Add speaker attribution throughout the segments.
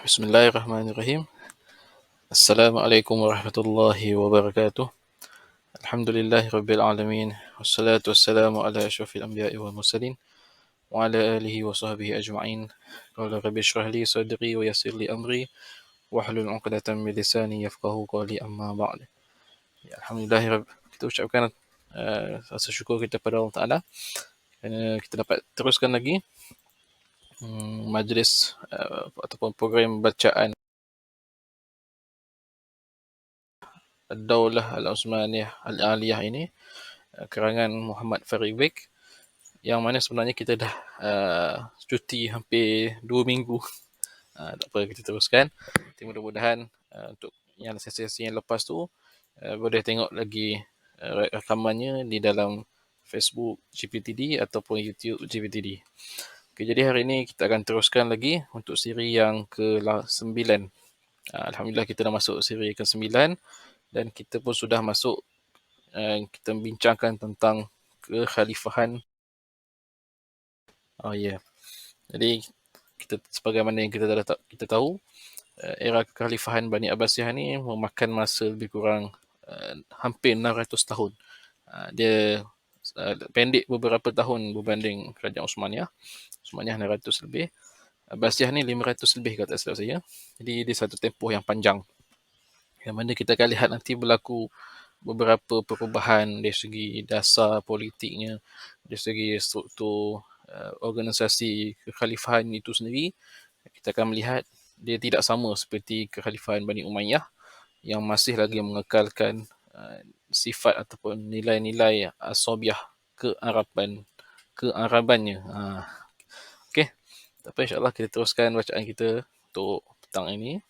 Speaker 1: Bismillahirrahmanirrahim. Assalamualaikum warahmatullahi wabarakatuh. Alhamdulillahi rabbil alamin. Wassalatu wassalamu ala asyrafil anbiya'i wal mursalin wa ala alihi wa sahbihi ajma'in. Qala rabbi shrah li sadri wa yassir li amri wahlul 'uqdatam min lisani yafqahu qawli, amma ba'd. Ya, alhamdulillah kita ucapkan rasa syukur kita pada Allah Taala kerana kita dapat teruskan lagi majlis ataupun program bacaan Ad-Daulah Al-Osmaniyah Al-Aliyah ini karangan Muhammad Farid Beg, yang mana sebenarnya kita dah cuti hampir 2 minggu. Tak apa, kita teruskan. Mudah-mudahan untuk yang sesi-sesi yang lepas tu boleh tengok lagi rakamannya di dalam Facebook GPTD ataupun YouTube GPTD. Okay, jadi hari ini kita akan teruskan lagi untuk siri yang ke-9. Alhamdulillah kita dah masuk siri ke-9 dan kita pun sudah masuk, kita membincangkan tentang kekhalifahan. Jadi kita, sebagaimana yang kita tahu, era kekhalifahan Bani Abbasiyah ni memakan masa lebih kurang hampir 600 tahun. Dia pendek beberapa tahun berbanding kerajaan Osmaniyah. Osmaniyah 600 lebih, Abbasiyah ni 500 lebih kata silap saya. Jadi dia satu tempoh yang panjang, yang mana kita akan lihat nanti berlaku beberapa perubahan dari segi dasar politiknya, dari segi struktur organisasi kekhalifahan itu sendiri. Kita akan melihat dia tidak sama seperti kekhalifahan Bani Umayyah yang masih lagi mengekalkan sifat ataupun nilai-nilai asabiah, kearabannya. Okey, tapi insyaAllah kita teruskan bacaan kita untuk petang ini.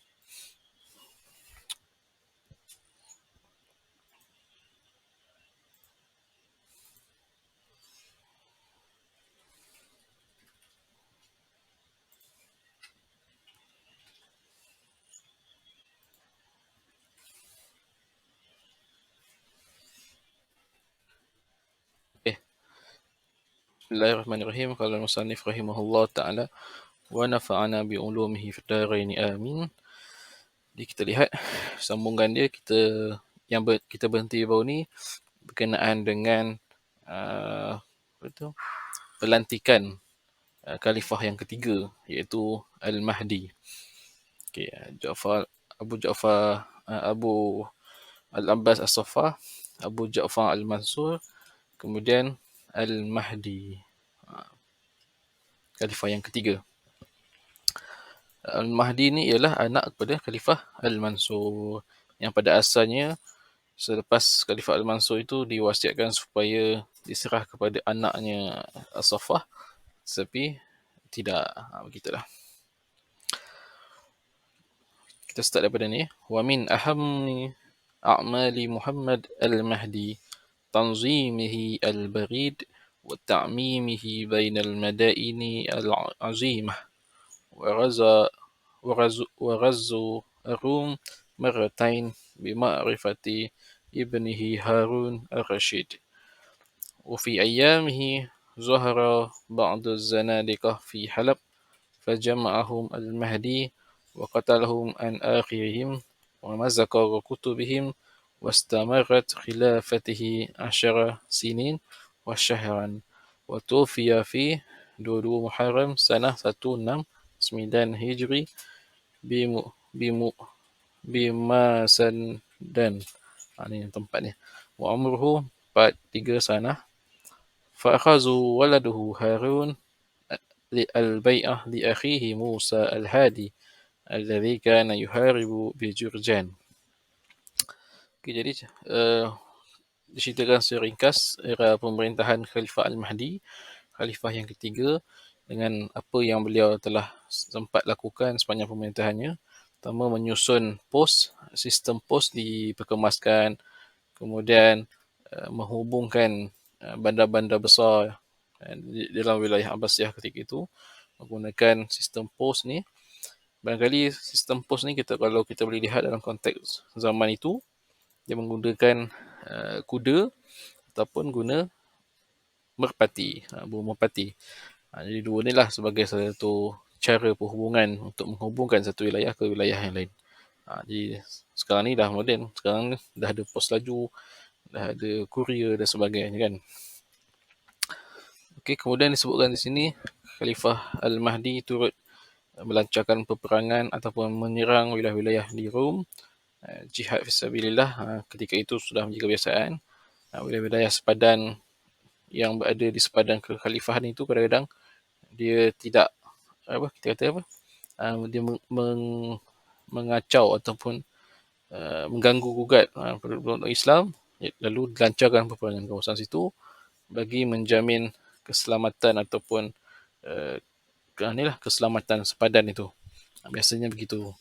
Speaker 1: Bismillahirrahmanirrahim. Qala al-musannif rahimahullah ta'ala wa nafa'ana bi'ulumihi fid dharain amin. Jadi kita lihat sambungan dia, kita berhenti baru ni berkenaan dengan pelantikan khalifah yang ketiga, iaitu Al-Mahdi. Okay, Abu Al-Abbas As-Saffah, Abu Ja'far Al-Mansur, kemudian Al-Mahdi, khalifah yang ketiga. Al-Mahdi ni ialah anak kepada Khalifah Al-Mansur, yang pada asalnya selepas Khalifah Al-Mansur itu diwasiatkan supaya diserah kepada anaknya As-Saffah, tetapi tidak. Begitulah. Kita start daripada ni. Wa min ahammi a'mali Muhammad Al-Mahdi tanzimihi al-barid wa ta'mimihi bainal madaini al-azimah وغزو الروم مرتين بمعرفة ابنه هارون الرشيد. وفي أيامه ظهر بعض الزنادقة في حلب فجمعهم المهدي وقتلهم عن آخرهم ومزق كتبهم، واستمرت خلافته 10 سنين وشهرا، وتوفي في 2 محرم سنة 169 Hijri Bimasandan. Ini tempat ni. Wa umruhu 43 sana. Fa'akhazu waladuhu Harun al-bai'ah li akhihi Musa al-Hadi alladhi kana yuharibu bi Jurjan. Okay, jadi diceritakan secara ringkas era pemerintahan Khalifah Al-Mahdi, khalifah yang ketiga, dengan apa yang beliau telah sempat lakukan sepanjang pemerintahannya. Pertama, menyusun sistem pos diperkemaskan, kemudian menghubungkan bandar-bandar besar dalam wilayah Abbasiyah ketika itu menggunakan sistem pos ni. Barangkali sistem pos ni, kalau kita boleh lihat dalam konteks zaman itu, dia menggunakan kuda ataupun guna merpati, burung merpati. Jadi dua ni lah sebagai satu cara perhubungan untuk menghubungkan satu wilayah ke wilayah yang lain. Jadi sekarang ni dah moden, sekarang dah ada pos laju, dah ada kurier dan sebagainya kan. Okey, kemudian disebutkan di sini Khalifah Al-Mahdi turut melancarkan peperangan ataupun menyerang wilayah-wilayah di Rom, jihad fisabilillah. Ketika itu sudah menjadi kebiasaan. Wilayah-wilayah sepadan yang berada di sepadan kekhalifahan itu kadang-kadang dia tidak kita kata apa? Dia mengacau ataupun mengganggu gugat penduduk Islam, lalu dilancarkan peperangan kawasan situ bagi menjamin keselamatan ataupun keselamatan sepadan itu. Biasanya begitu.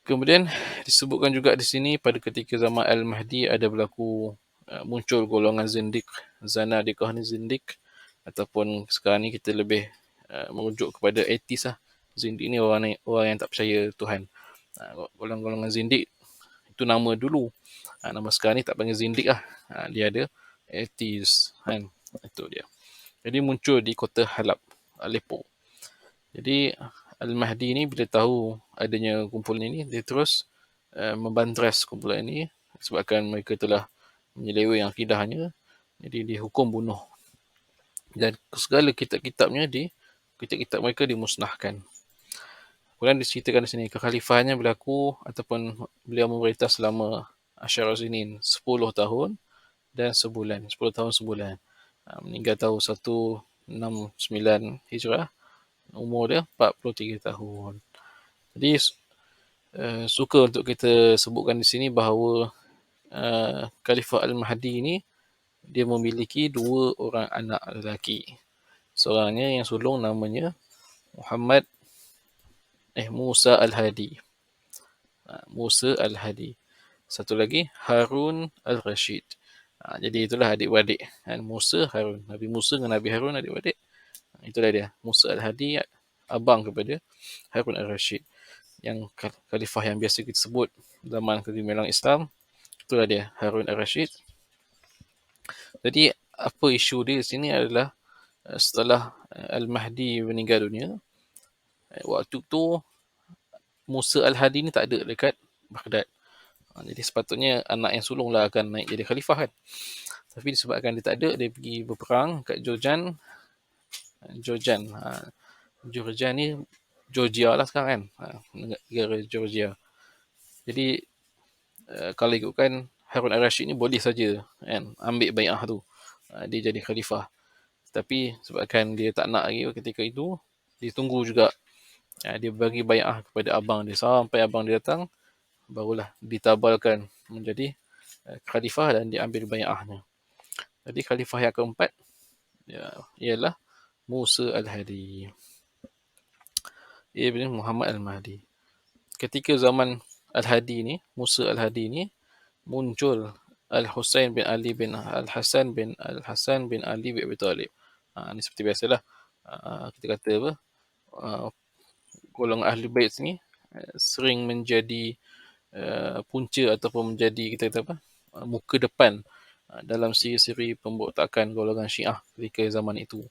Speaker 1: Kemudian disebutkan juga di sini pada ketika zaman Al-Mahdi ada berlaku muncul golongan zindik, zanadiqah ni zindik, ataupun sekarang ni kita lebih merujuk kepada atheist lah. Zindik ni orang yang tak percaya Tuhan. Golongan zindik itu nama dulu. Nama sekarang ni tak panggil zindik lah. Dia ada atheist kan. Itu dia. Jadi muncul di kota Halab, Aleppo. Jadi Al-Mahdi ni bila tahu adanya kumpulan ini, dia terus membantras kumpulan ini sebabkan mereka telah menyeleweng akidahnya. Jadi dihukum bunuh. Dan segala kitab-kitabnya kitab-kitab mereka dimusnahkan. Kemudian diceritakan di sini kekhalifahannya berlaku ataupun beliau memerintah selama Asyara Sinin, 10 tahun dan sebulan. 10 tahun sebulan. Meninggal tahun 169 Hijrah. Umur dia 43 tahun. Jadi suka untuk kita sebutkan di sini bahawa Khalifah Al-Mahdi ini dia memiliki 2 orang anak lelaki. Seorangnya yang sulung namanya Musa Al-Hadi. Musa Al-Hadi. Satu lagi Harun Al-Rashid. Jadi itulah adik-beradik. Musa, Harun. Nabi Musa dengan Nabi Harun adik-beradik. Itulah dia. Musa Al-Hadi abang kepada Harun Al-Rashid. Yang khalifah yang biasa kita sebut zaman kegemilang Islam. Itulah dia, Harun Al-Rashid. Jadi apa isu dia di sini adalah setelah Al-Mahdi meninggal dunia, waktu tu Musa Al-Hadi ni tak ada dekat Baghdad. Jadi sepatutnya anak yang sulung lah akan naik jadi khalifah kan. Tapi disebabkan dia tak ada, dia pergi berperang kat Jordan. Georgia ni Georgia lah sekarang kan. Negara Georgia. Jadi kalau ikutkan Harun Al-Rashid ni boleh saja kan ambil bai'ah tu. Dia jadi khalifah. Tapi sebabkan dia tak nak lagi ketika itu, dia tunggu juga. Dia bagi bai'ah kepada abang dia sampai abang dia datang, barulah ditabalkan menjadi khalifah dan diambil bai'ahnya. Jadi khalifah yang keempat ialah Musa Al-Hadi. Ia bin Muhammad Al-Mahdi. Ketika zaman Al-Hadi ni, Musa Al-Hadi ni, muncul Al-Husain bin Ali bin Al-Hasan bin Al-Hasan bin Ali bin Abi Talib. Ni seperti biasalah. Kita kata apa? Golongan Ahli Bait ni sering menjadi punca ataupun menjadi kita kata apa? Muka depan dalam siri-siri pemberontakan golongan Syiah ketika zaman itu.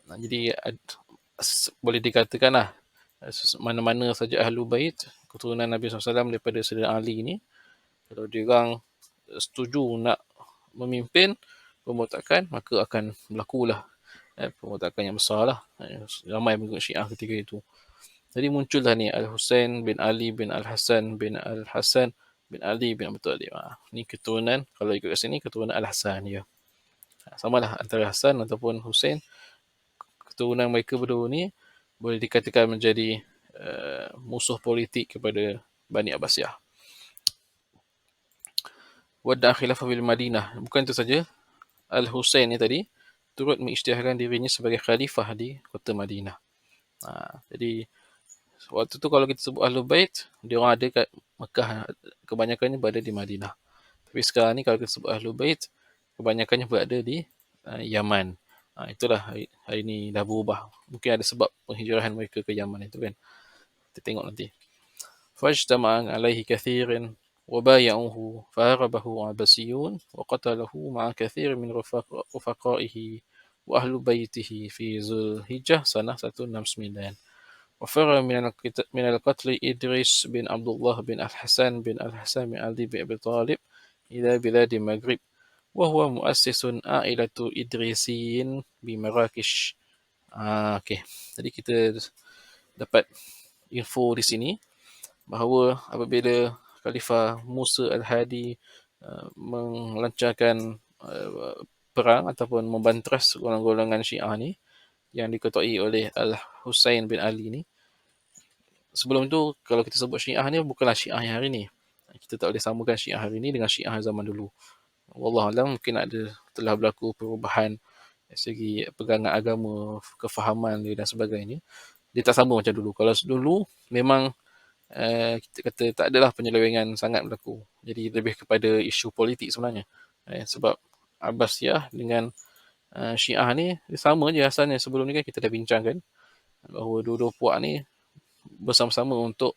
Speaker 1: Jadi boleh dikatakan lah mana-mana saja Ahlul Bait keturunan Nabi SAW daripada Sayyidina Ali ni, kalau diorang setuju nak memimpin pemberontakan, maka akan berlakulah pemberontakan yang besar lah. Ramai pengikut Syiah ketika itu. Jadi muncullah ni Al-Husain bin Ali bin Al-Hasan bin Al-Hasan bin Ali bin Abi Talib. Ni keturunan, kalau ikut kat sini, keturunan Al-Hasan ya. Sama lah antara Hasan ataupun Husain. Keturunan mereka berdua ni boleh dikatakan menjadi musuh politik kepada Bani Abbasiyah. Wada'a khilafah bil Madinah. Bukan itu saja, Al-Husain ni tadi turut mengisytiharkan dirinya sebagai khalifah di kota Madinah. Jadi waktu tu kalau kita sebut Ahlul Bait, dia orang ada kat Mekah, kebanyakannya berada di Madinah. Tapi sekarang ni kalau kita sebut Ahlul Bait, kebanyakannya berada di Yaman. Itulah hari ni dah berubah. Mungkin ada sebab penghijrahan mereka ke Yaman itu kan. Kita tengok nanti. Fajtama'an alaihi kathirin وبايعوه فهربه عباسيون وقتله مع كثير من رفقائه وأهل بيته في ذو الحجة سنة 169. وفر من القتل إدريس بن عبد الله بن الحسن بن الحسن بن علي بن أبي طالب إلى بلاد المغرب، وهو مؤسس عائلة إدريسيين بمراكش. Okey. Jadi kita dapat info di sini bahawa apabila Khalifah Musa Al-Hadi melancarkan perang ataupun membantras golongan-golongan Syiah ni yang diketuai oleh Al-Husain bin Ali ni. Sebelum tu kalau kita sebut Syiah ni bukanlah Syiah yang hari ni. Kita tak boleh samakan Syiah hari ni dengan Syiah zaman dulu. Wallahualam mungkin telah berlaku perubahan dari segi pegangan agama, kefahaman dia dan sebagainya. Dia tak sama macam dulu. Kalau dulu memang kita kata tak adalah penyelewengan sangat berlaku. Jadi lebih kepada isu politik sebenarnya. Sebab Abbasiyah dengan Syiah ni sama je asalnya. Sebelum ni kan kita dah bincangkan bahawa dua-dua puak ni bersama-sama untuk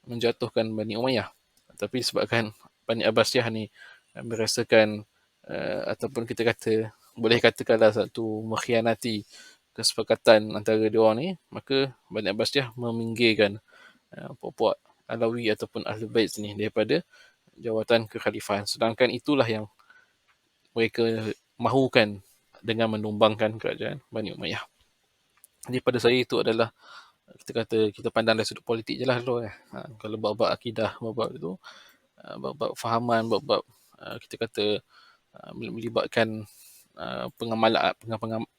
Speaker 1: menjatuhkan Bani Umayyah. Tapi sebabkan Bani Abbasiyah ni merasakan ataupun kita kata boleh katakanlah satu mengkhianati kesepakatan antara dua orang ni, maka Bani Abbasiyah meminggirkan puak-puak Alawi ataupun Ahlul Bait ni daripada jawatan kekhalifahan. Sedangkan itulah yang mereka mahukan dengan menumbangkan kerajaan Bani Umayyah. Jadi pada saya itu adalah kita kata kita pandang dari sudut politik je lah dulu. Kalau bab-bab akidah, bab-bab itu, bab-bab fahaman, bab-bab kita kata melibatkan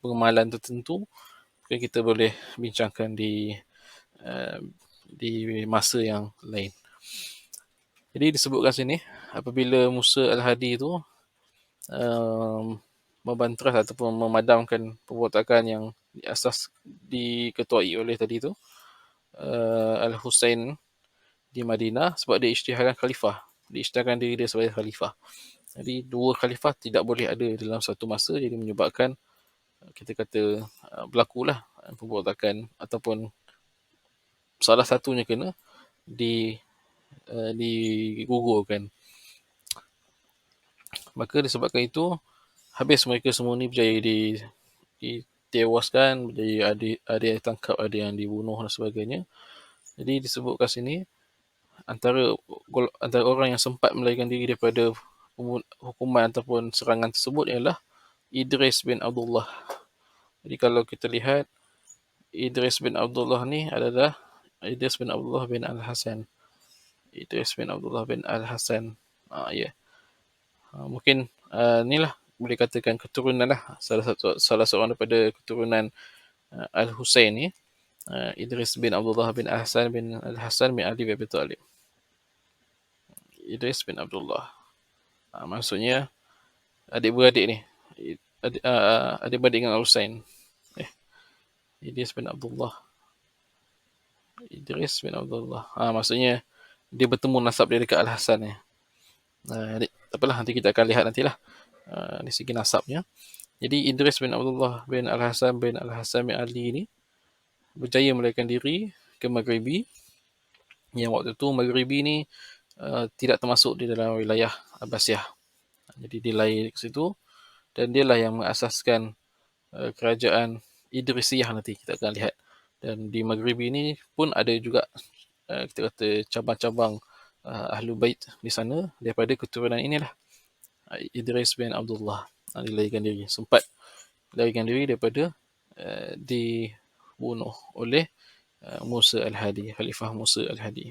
Speaker 1: pengamalan tertentu, kita boleh bincangkan di masa yang lain. Jadi disebutkan sini apabila Musa Al-Hadi itu membantras ataupun memadamkan pemberontakan yang diketuai oleh tadi tu Al-Husain di Madinah, sebab dia isytiharkan khalifah, dia isytiharkan diri dia sebagai khalifah. Jadi dua khalifah tidak boleh ada dalam satu masa, jadi menyebabkan kita kata berlakulah pemberontakan ataupun salah satunya kena digugurkan. Maka disebabkan itu habis mereka semua ni berjaya ditewaskan, berjaya ada yang tangkap, ada yang dibunuh dan sebagainya. Jadi disebutkan sini antara orang yang sempat melarikan diri daripada hukuman ataupun serangan tersebut ialah Idris bin Abdullah. Jadi kalau kita lihat Idris bin Abdullah ni adalah Idris bin Abdullah bin Al-Hasan. Idris bin Abdullah bin Al-Hasan. Mungkin inilah boleh katakan keturunan lah, salah seorang daripada keturunan Al-Husain ni, Idris bin Abdullah bin Al-Hasan bin Al-Hasan bin Ali bin Abi Talib. Idris bin Abdullah. Maksudnya adik-beradik ni. Adik-beradik dengan Al-Husain. Idris bin Abdullah. Idris bin Abdullah. Maksudnya dia bertemu nasab dia dekat Al-Hasan ni. Tak apalah, nanti kita akan lihat nantilah dari segi nasabnya. Jadi Idris bin Abdullah bin Al-Hasan bin Al-Hasan bin Ali ni berjaya melarikan diri ke Maghribi. Yang waktu tu Maghribi ni tidak termasuk di dalam wilayah Abbasiyah. Jadi dia lari ke situ dan dialah yang mengasaskan kerajaan Idrisiyah, nanti kita akan lihat. Dan di Maghribi ni pun ada juga kita kata cabang-cabang Ahlul Bait di sana daripada keturunan inilah. Idris bin Abdullah dilarikan diri, sempat dilarikan diri daripada dibunuh oleh Musa Al-Hadi, Khalifah Musa Al-Hadi.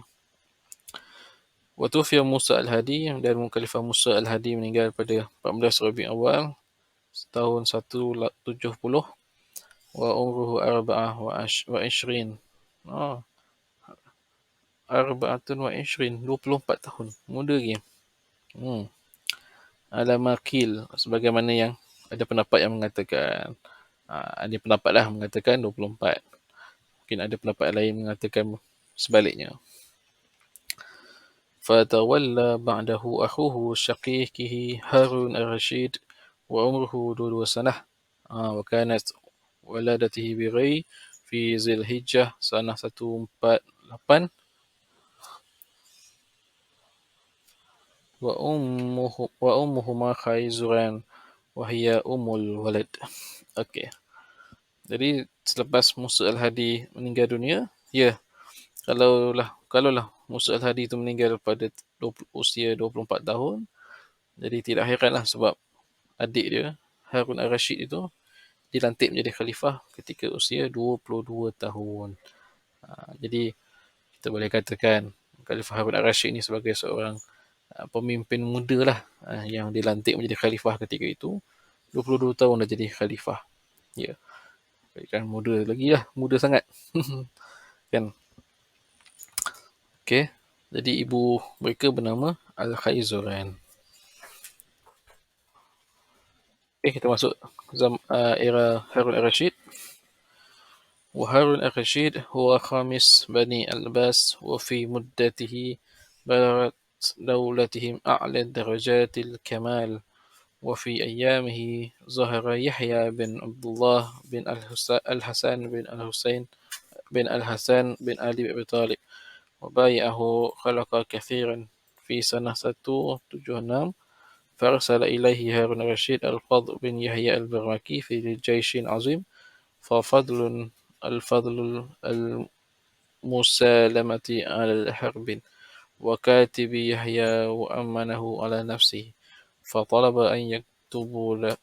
Speaker 1: Watufiya Musa Al-Hadi, dan Khalifah Musa Al-Hadi meninggal pada 14 Rabiul Awal tahun 170 wa umruhu arba'ah wa ishrin. Arba'atun wa ishrin, 24 tahun, muda lagi. Al-Makil, sebagaimana yang ada pendapat yang mengatakan, ada pendapat lah mengatakan 24. Mungkin ada pendapat lain mengatakan sebaliknya. Fatawalla ba'dahu akhuhu syaqiqihi Harun al-Rashid wa umruhu 22 sanah wa kanat waladatihi bighai fi Zilhijjah sanah 148 wa ummuhuma Khaizuran wa hiya ummul walad. Okey. Jadi selepas Musa Al-Hadi meninggal dunia, Ya, kalaulah Musa Al-Hadi itu meninggal pada usia 24 tahun, jadi tidak heranlah sebab adik dia, Harun Al-Rashid itu, dilantik menjadi khalifah ketika usia 22 tahun. Jadi kita boleh katakan Khalifah Harun Al-Rashid ini sebagai seorang pemimpin muda lah yang dilantik menjadi khalifah ketika itu. 22 tahun dah jadi khalifah. Ya, kan muda lagi lah, muda sangat. Kan. Okey. Jadi ibu mereka bernama Al-Khaizuran. Okey, kita masuk era Harun Al-Rashid. وهارون الرشيد هو خامس بني العباس وفي مدته بلغت دولتهم أعلى درجات الكمال وفي أيامه ظهر يحيى بن عبد الله بن الحسن بن الحسين بن الحسن بن علي أبي طالب وبايعه خلق كثيرا في سنة 176 فأرسل إليه هارون الرشيد الفضل بن يحيى البرمكي في جيش عظيم ففضل الفضل المسالمة على الحرب وكاتب يحيى وأمنه على نفسه فطلب أن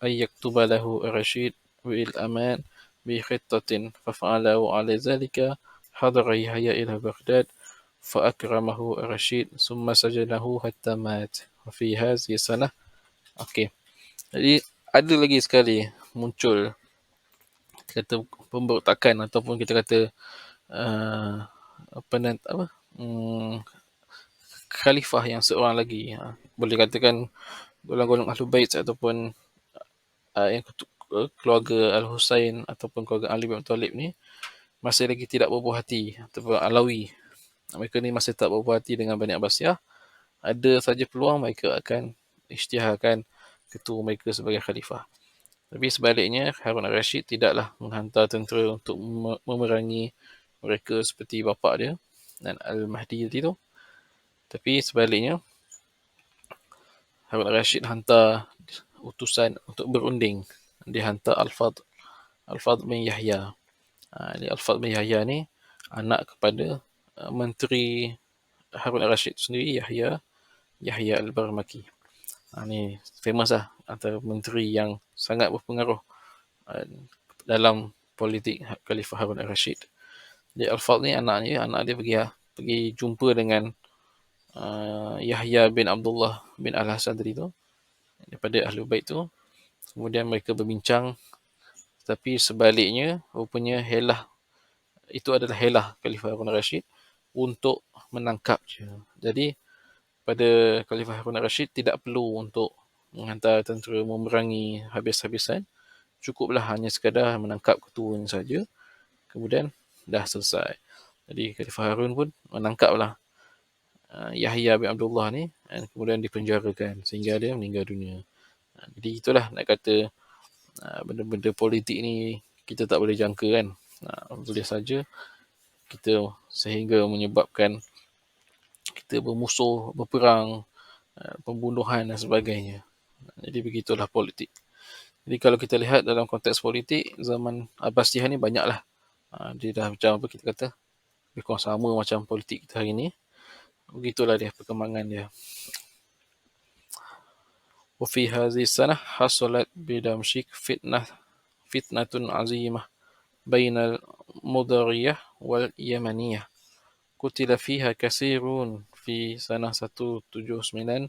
Speaker 1: يكتب له الرشيد بالأمان بخطة ففعل وعلى ذلك حضر يحيى إلى بغداد فأكرمه الرشيد ثم سجنه حتى مات وفي هذه السنة. Okey, jadi ada lagi sekali muncul kata pemberontakan ataupun kita kata uh, apa hmm, khalifah yang seorang lagi, boleh katakan golongan Ahlul Bait ataupun yang keluarga Al-Husain ataupun keluarga Ali bin Talib ni masih lagi tidak berbuah hati ataupun Alawi. Mereka ni masih tak berbuah hati dengan Bani Abbasiyah. Ada saja peluang mereka akan isytiharkan ketua mereka sebagai khalifah. Tapi sebaliknya, Harun al-Rashid tidaklah menghantar tentera untuk memerangi mereka seperti bapa dia dan Al-Mahdi itu. Tapi sebaliknya, Harun al-Rashid hantar utusan untuk berunding. Dia hantar Al-Fadl bin Yahya. Al-Fadl bin Yahya ni anak kepada menteri Harun al-Rashid sendiri, Yahya al-Barmaki. Ni famous lah antara menteri yang sangat berpengaruh dalam politik Khalifah Harun al-Rashid. Jadi Al-Fadl ni anak dia pergi jumpa dengan Yahya bin Abdullah bin Al-Hasan tadi tu, daripada Ahlul Bait tu. Kemudian mereka berbincang, tapi sebaliknya rupanya itu adalah helah Khalifah Harun al-Rashid untuk menangkap je. Jadi pada Khalifah Harun al-Rashid tidak perlu untuk menghantar tentera memerangi habis-habisan. Cukuplah hanya sekadar menangkap ketua saja. Kemudian dah selesai. Jadi Khalifah Harun pun menangkaplah Yahya bin Abdullah ni dan kemudian dipenjarakan sehingga dia meninggal dunia. Jadi itulah nak kata benda-benda politik ni kita tak boleh jangka kan. Boleh saja kita sehingga menyebabkan kita bermusuh, berperang, pembunuhan dan sebagainya. Jadi begitulah politik. Jadi kalau kita lihat dalam konteks politik, zaman Abbasiyah ni banyaklah. Dia dah macam apa kita kata, lebih kurang sama macam politik kita hari ni. Begitulah dia perkembangan dia. وفي هذه السنة حصلت بدمشق فتنة عظيمة بين المضرية واليمنية قتل فيها كثيرون. في سنة 179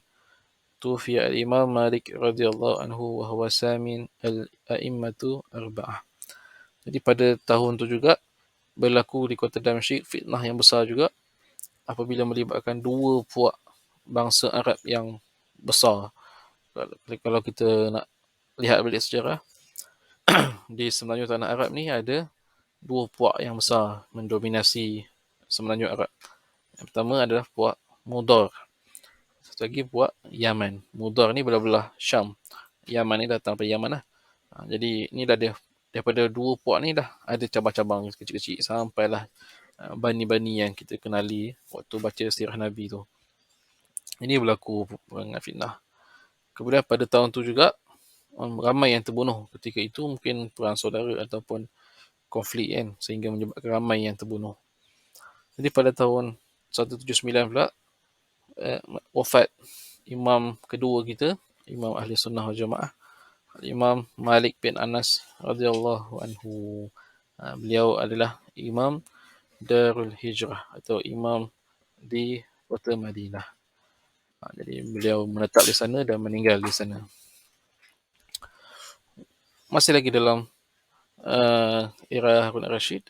Speaker 1: توفي الإمام مالك رضي الله عنه وهو سامن الأئمة أربعة. Jadi pada tahun tu juga berlaku di kota Damsyik fitnah yang besar juga apabila melibatkan dua puak bangsa Arab yang besar. Kalau kita nak lihat balik sejarah, di semenanjung tanah Arab ni ada dua puak yang besar mendominasi semenanjung Arab. Yang pertama adalah puak Mudar. Satu lagi puak Yaman. Mudar ni belah-belah Syam. Yaman ni datang dari Yaman lah. Jadi ni dah daripada dua puak ni dah ada cabang-cabang kecil-kecil sampailah bani-bani yang kita kenali waktu baca sirah Nabi tu. Ini berlaku perangan fitnah. Kemudian pada tahun tu juga ramai yang terbunuh ketika itu, mungkin perang saudara ataupun konflik kan, sehingga menyebabkan ramai yang terbunuh. Jadi pada tahun 179 pula uh, wafat imam kedua kita, imam Ahli Sunnah wal Jamaah, Imam Malik bin Anas radhiyallahu anhu. Beliau adalah imam Darul Hijrah atau imam di kota Madinah. Jadi beliau menetap di sana dan meninggal di sana. Masih lagi dalam era Harun al-Rashid.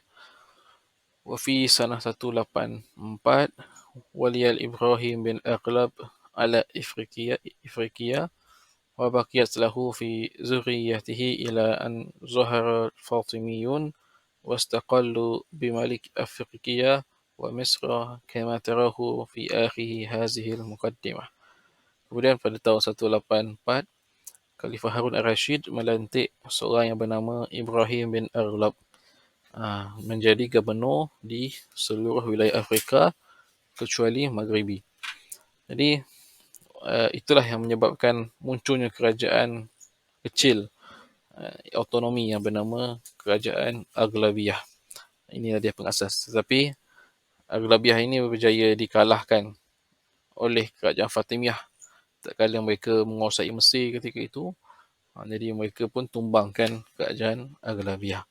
Speaker 1: وفي سنة 184 ولي الإبراهيم بن أغلب على إفريقيا وبقيت له في ذريته إلى أن ظهر الفاطميون واستقلوا بملك أفريقيا ومصر كما تراه في آخر هذه المقدمة. Kemudian pada tahun 184, Khalifah Harun al-Rashid melantik seorang yang bernama Ibrahim bin Aghlab menjadi gubernur di seluruh wilayah Afrika kecuali Maghribi. Jadi itulah yang menyebabkan munculnya kerajaan kecil autonomi yang bernama Kerajaan Aghlabiyah. Inilah dia pengasas. Tetapi Aghlabiyah ini berjaya dikalahkan oleh Kerajaan Fatimiyah tak kala mereka menguasai Mesir ketika itu. Jadi mereka pun tumbangkan Kerajaan Aghlabiyah.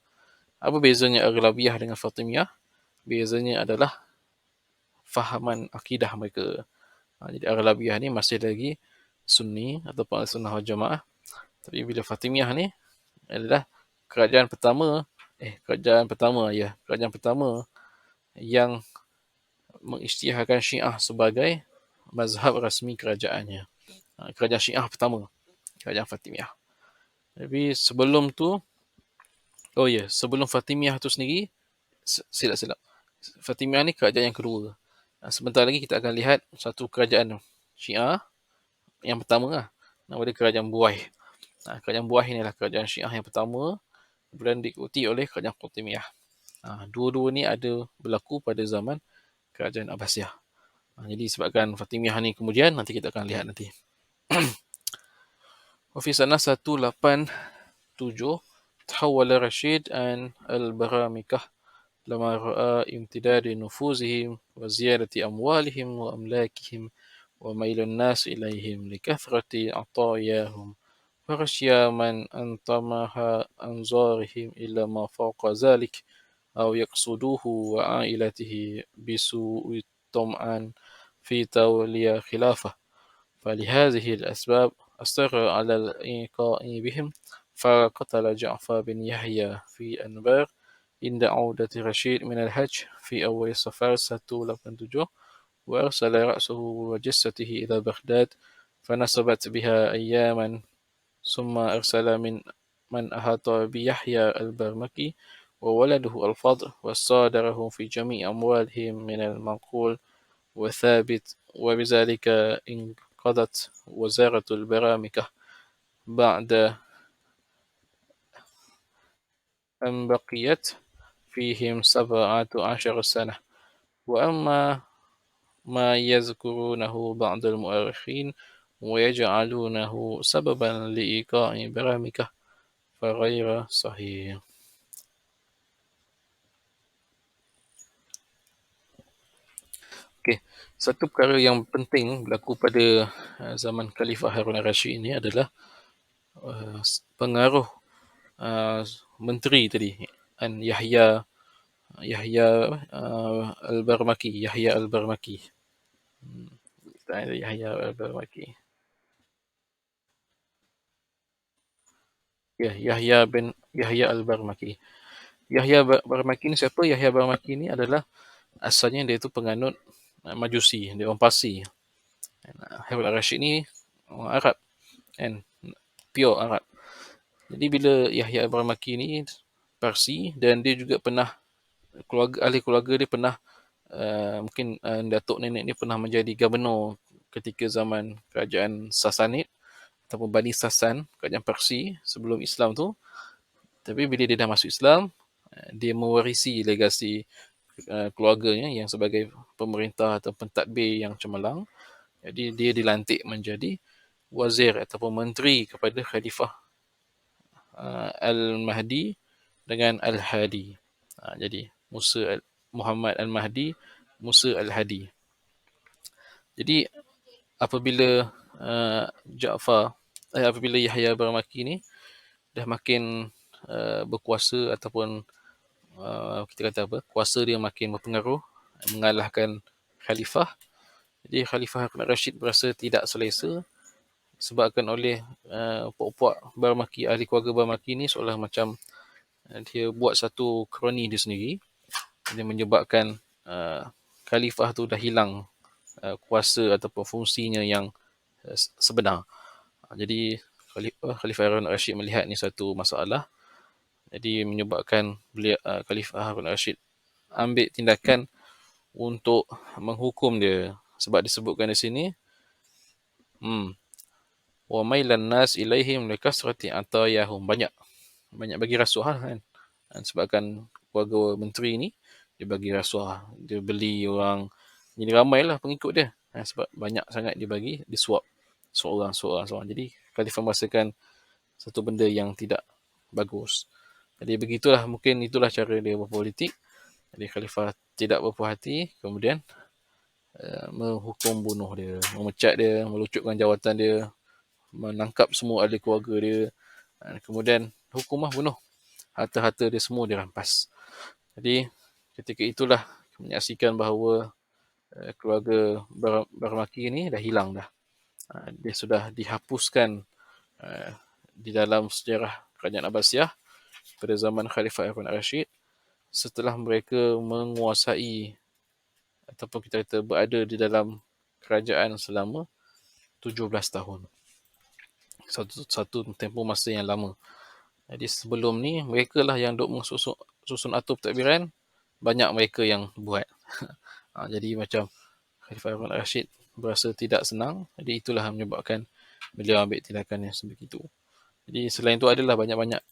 Speaker 1: Apa bezanya Aghlabiyah dengan Fatimiyah? Bezanya adalah fahaman akidah mereka. Jadi Aghlabiyah ni masih lagi Sunni ataupun Sunnah wal Jamaah. Tapi bila Fatimiyah ni adalah kerajaan pertama yang mengisytiharkan Syiah sebagai mazhab rasmi kerajaannya. Kerajaan Syiah pertama, kerajaan Fatimiyah. Tapi sebelum tu, sebelum Fatimiyah tu sendiri, silap. Fatimiyah ni kerajaan yang kedua. Sebentar lagi kita akan lihat satu kerajaan Syiah yang pertama lah. Nama dia Kerajaan Buaih. Kerajaan Buaih ni adalah kerajaan Syiah yang pertama, kemudian diikuti oleh Kerajaan Fatimiyah. Dua-dua ni ada berlaku pada zaman Kerajaan Abbasiyah. Jadi sebabkan Fatimiyah ni kemudian, nanti kita akan lihat nanti. وفي سنة 187 تحول رشيد عن البرامكة لما رأى امتداد نفوذهم وزيادة أموالهم وأملاكهم وميل الناس إليهم لكثرة عطاياهم فخشي من أنطمح أنظارهم إلى ما فوق ذلك أو يقصدوه وعائلته بسوء الطمع في تولي خلافة فلهذه الأسباب أصر على الإيقاع بهم فقتل جعفر بن يحيى في أنبار عند عودة رشيد من الحج في أول صفر 187 وأرسل رأسه وجثته إلى بغداد فنصبت بها أياما ثم أرسل من أحاط بيحيى البرمكي وولده الفضل وصادره في جميع أموالهم من المنقول وثابت وبذلك انقضت وزارة البرامكة بعد أن بقيت فيهم 17 سنة. وأما ما يذكرونه بعض المؤرخين ويجعلونه سببا لإيقاع برامكة فغير صحيح. Satu perkara yang penting berlaku pada zaman Khalifah Harun al-Rashid ini adalah pengaruh menteri tadi, Yahya al-Barmaki. Yahya al-Barmaki. Yahya al-Barmaki. Yahya al-Barmaki ni siapa? Yahya al-Barmaki ni adalah asalnya dia tu penganut Majusi, dia orang Parsi. Harun al-Rashid ni orang Arab, kan? Pure Arab. Jadi bila Yahya al-Barmaki ni Parsi dan dia juga pernah ahli keluarga dia pernah mungkin datuk nenek dia pernah menjadi gubernur ketika zaman kerajaan Sasanid ataupun Bani Sasan, kerajaan Parsi sebelum Islam tu. Tapi bila dia dah masuk Islam, dia mewarisi legasi keluarganya yang sebagai pemerintah atau pentadbir yang cemerlang. Jadi dia dilantik menjadi wazir ataupun menteri kepada Khalifah Al-Mahdi dengan Al-Hadi. Jadi Muhammad Al-Mahdi Musa Al-Hadi. Jadi apabila apabila Yahya Baramaki ni dah makin berkuasa ataupun kita kata apa, kuasa dia makin berpengaruh, mengalahkan khalifah. Jadi Khalifah Harun Rashid berasa tidak selesa sebabkan oleh puak-puak Baramaki, ahli keluarga Baramaki ni seolah macam dia buat satu kroni dia sendiri. Dia menyebabkan khalifah tu dah hilang kuasa ataupun fungsinya yang sebenar. Jadi Khalifah Harun Rashid melihat ni satu masalah. Jadi menyebabkan Khalifah Harun Rashid ambil tindakan untuk menghukum dia. Sebab disebutkan di sini, wa mailan nas ilaihim likasrati atayahum, banyak bagi rasuah kan. Sebabkan keluarga menteri ni dia bagi rasuah, dia beli orang, jadi ramailah pengikut dia. Sebab banyak sangat dia bagi, dia suap seorang. Jadi khalifah merasakan satu benda yang tidak bagus. Jadi begitulah, mungkin itulah cara dia berpolitik. Jadi khalifah tidak berpuas hati, kemudian menghukum bunuh dia, memecat dia, melucutkan jawatan dia, menangkap semua ahli keluarga dia, kemudian hukumlah bunuh. Harta-harta dia semua dirampas. Jadi ketika itulah menyaksikan bahawa keluarga Baramaki ni dah hilang dah. Dia sudah dihapuskan di dalam sejarah kerajaan Abbasiyah pada zaman Khalifah Harun Rashid setelah mereka menguasai ataupun kita kata berada di dalam kerajaan selama 17 tahun. Satu tempoh masa yang lama. Jadi sebelum ni mereka lah yang duk susun atur pentadbiran, banyak mereka yang buat. Jadi macam Khalifah Harun Rashid berasa tidak senang, jadi itulah menyebabkan beliau ambil tindakan yang sebegitu. Jadi selain itu adalah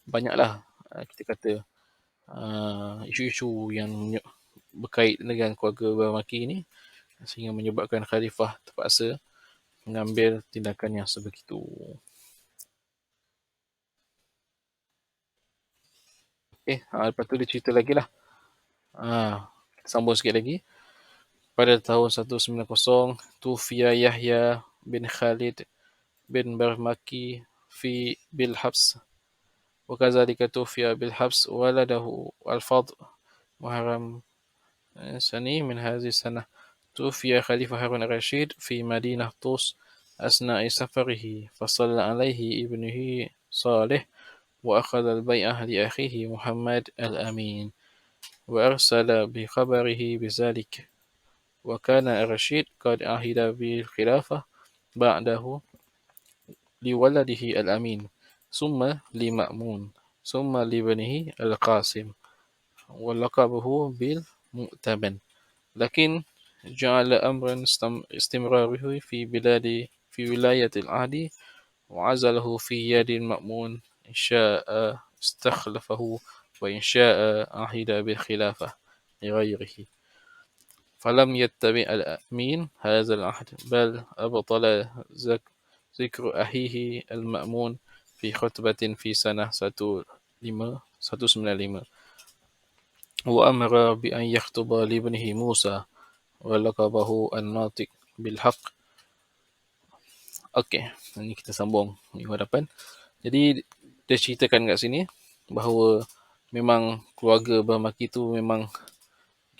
Speaker 1: banyaklah kita kata isu-isu yang berkait dengan keluarga Baramaki ini sehingga menyebabkan khalifah terpaksa mengambil tindakan yang sebegitu. Lepas tu dia cerita lagi lah. Kita sambung sikit lagi. Pada tahun 190, Tufiya Yahya bin Khalid bin Baramaki fi Bilhabs. وكذلك توفي بالحبس ولده الفضل محرم سني من هذه السنة. توفي خليفة هارون الرشيد في مدينة طوس أثناء سفره، فصلى عليه ابنه صالح وأخذ البيعة لأخيه محمد الأمين وأرسل بخبره بذلك. وكان الرشيد قد عهد بالخلافة بعده لولده الأمين، ثم لمأمون، ثم لابنه القاسم، ولقبه بالمؤتمن، لكن جعل أمرا استمراره في ولاية العهد وعزله في يد المأمون، إن شاء استخلفه وإن شاء عهد بالخلافة لغيره. فلم يتبع الأمين هذا العهد، بل أبطل ذكر أخيه المأمون في خطبة في سنة 195 وأمر بأن يخطب لابنه موسى ولقبه الناطق بالحق. Okey, ini kita sambung minggu hadapan. Jadi dia ceritakan kat sini bahawa memang keluarga Baramaki tu memang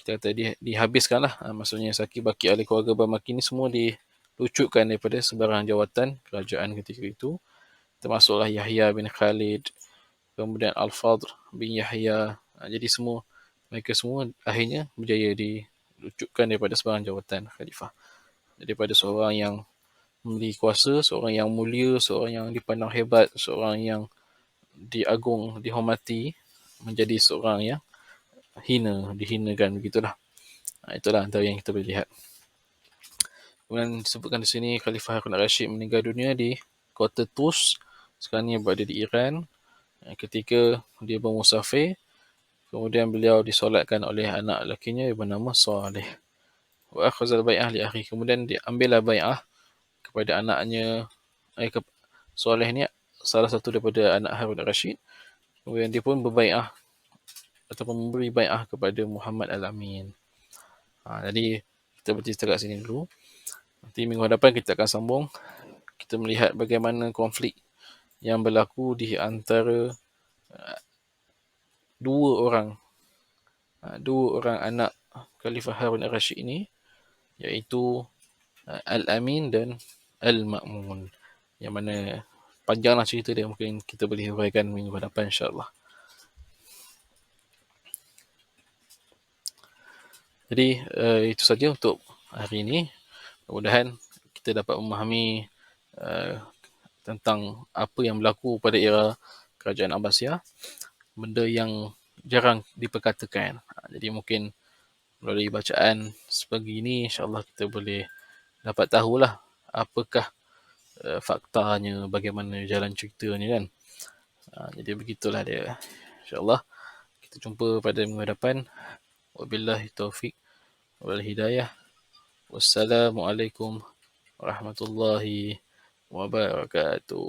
Speaker 1: kita kata dihabiskan lah. Maksudnya Saki Baki ahli keluarga Baramaki ni semua dilucutkan daripada sebarang jawatan kerajaan ketika itu. Termasuklah Yahya bin Khalid, kemudian Al-Fadl bin Yahya. Jadi mereka semua akhirnya berjaya dilucutkan daripada sebarang jawatan khalifah. Daripada seorang yang memiliki kuasa, seorang yang mulia, seorang yang dipandang hebat, seorang yang dihormati, menjadi seorang yang dihinakan, begitulah. Itulah antara yang kita boleh lihat. Kemudian disebutkan di sini Khalifah Harun Rashid meninggal dunia di kota Tus, sekarang ni berada di Iran, ketika dia bermusafir. Kemudian beliau disolatkan oleh anak lakinya yang bernama Saleh. Wa akhazal bai'ah li akhi, kemudian diambillah bai'ah kepada anaknya. Saleh ni salah satu daripada anak Harun Rashid. Kemudian dia pun berbai'ah ataupun memberi bai'ah kepada Muhammad Al-Amin. Jadi kita berhenti setakat sini dulu. Nanti minggu hadapan kita akan sambung. Kita melihat bagaimana konflik yang berlaku di antara dua orang anak Khalifah Harun al-Rashid ini, iaitu Al-Amin dan Al-Ma'mun. Yang mana panjanglah cerita dia, mungkin kita boleh huraikan minggu hadapan insyaAllah. Jadi itu saja untuk hari ini. Mudah-mudahan kita dapat memahami tentang apa yang berlaku pada era Kerajaan Abbasiyah, benda yang jarang diperkatakan. Jadi mungkin melalui bacaan sebegini, insyaAllah kita boleh dapat tahulah apakah faktanya, bagaimana jalan ceritanya kan. Jadi begitulah dia. InsyaAllah kita jumpa pada minggu hadapan. Wabillahi taufiq wal hidayah. Wassalamualaikum warahmatullahi wabarakatuh.